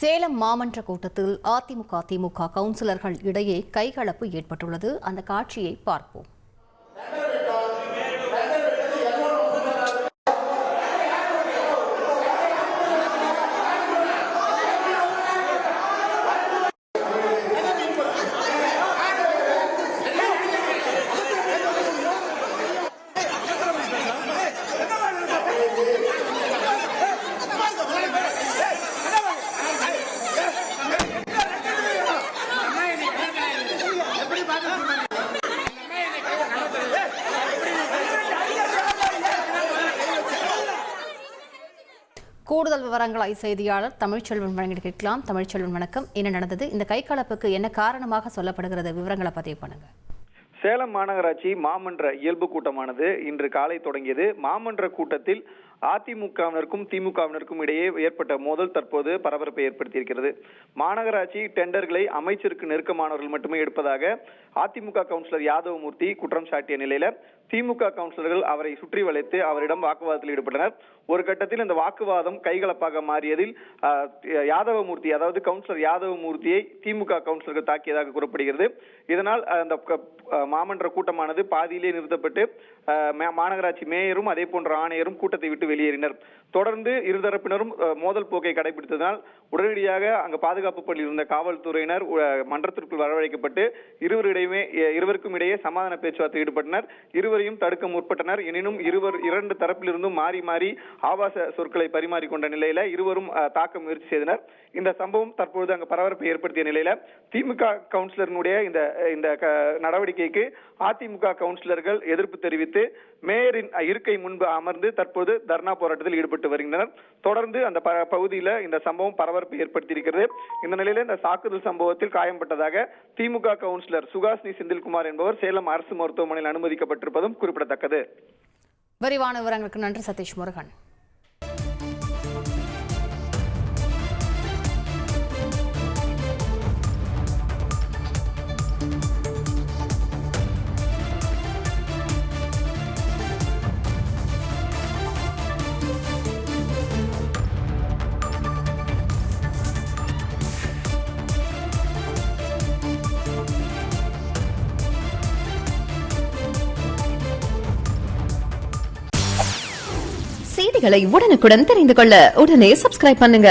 சேலம் மாமன்ற கூட்டத்தில் அதிமுக திமுக கவுன்சிலர்கள் இடையே கைகலப்பு ஏற்பட்டுள்ளது. அந்த காட்சியை பார்ப்போம். கூடுதல் விவரங்களை செய்தியாளர் தமிழ்ச்செல்வன் வழங்கிட்டு கேட்கலாம். தமிழ்ச்செல்வன் வணக்கம். என்ன நடந்தது? இந்த கைகலப்புக்கு என்ன காரணமாக சொல்லப்படுகிறது? விவரங்களை பதிவு பண்ணுங்க. சேலம் மாநகராட்சி மாமன்ற இயல்பு கூட்டமானது இன்று காலை தொடங்கியது. மாமன்ற கூட்டத்தில் அதிமுகவினருக்கும் திமுகவினருக்கும் இடையே ஏற்பட்ட மோதல் தற்போது பரபரப்பை ஏற்படுத்தியிருக்கிறது. மாநகராட்சி டெண்டர்களை அமைச்சருக்கு நெருக்கமானவர்கள் மட்டுமே எடுப்பதாக அதிமுக கவுன்சிலர் யாதவமூர்த்தி குற்றம் சாட்டிய நிலையில திமுக கவுன்சிலர்கள் அவரை சுற்றி வளைத்து அவரிடம் வாக்குவாதத்தில் ஈடுபட்டனர். ஒரு கட்டத்தில் இந்த வாக்குவாதம் கைகலப்பாக மாறியதில் யாதவமூர்த்தி, அதாவது கவுன்சிலர் யாதவமூர்த்தியை திமுக கவுன்சிலர்கள் தாக்கியதாக கூறப்படுகிறது. இதனால் அந்த மாமன்ற கூட்டமானது பாதியிலே நிறுத்தப்பட்டு மாநகராட்சி மேயரும் அதே போன்ற ஆணையரும் கூட்டத்தை விட்டு வெளியேறினர். தொடர்ந்து இருதரப்பினரும் மோதல் போக்கை கடைபிடித்ததால் உடனடியாக அங்கு பாதுகாப்பு பணியில் இருந்த காவல்துறையினர் மன்றத்திற்குள் வரவழைக்கப்பட்டு இருவருக்கும் இடையே சமாதான பேச்சுவார்த்தை ஈடுபட்டனர். இருவரையும் தடுக்க முற்பட்டனர். எனினும் இரண்டு தரப்பிலிருந்தும் மாறி மாறி ஆபாச சொற்களை பரிமாறிக்கொண்ட நிலையில இருவரும் தாக்க முயற்சி செய்தனர். இந்த சம்பவம் தற்பொழுது அங்கு பரபரப்பை ஏற்படுத்திய நிலையில திமுக கவுன்சிலர்களுடைய இந்த நடவடிக்கைக்கு அதிமுக கவுன்சிலர்கள் எதிர்ப்பு தெரிவித்து மேயரின் இருக்கை முன்பு அமர்ந்து தற்போது தர்ணா போராட்டத்தில் ஈடுபட்டு வருகின்றனர். தொடர்ந்து அந்த பகுதியில் இந்த சம்பவம் பரபரப்பை ஏற்படுத்தியிருக்கிறது. இந்த நிலையில இந்த தாக்குதல் சம்பவத்தில் காயம்பட்டதாக திமுக கவுன்சிலர் சுகாசினி செந்தில்குமார் என்பவர் சேலம் அரசு மருத்துவமனையில் அனுமதிக்கப்பட்டிருப்பதும் குறிப்பிடத்தக்கது. விரிவான விவரங்களுக்கு நன்றி சதீஷ் முருகன். செய்திகளை உடனுக்குடன் தெரிந்து கொள்ள உடனே சப்ஸ்கிரைப் பண்ணுங்க.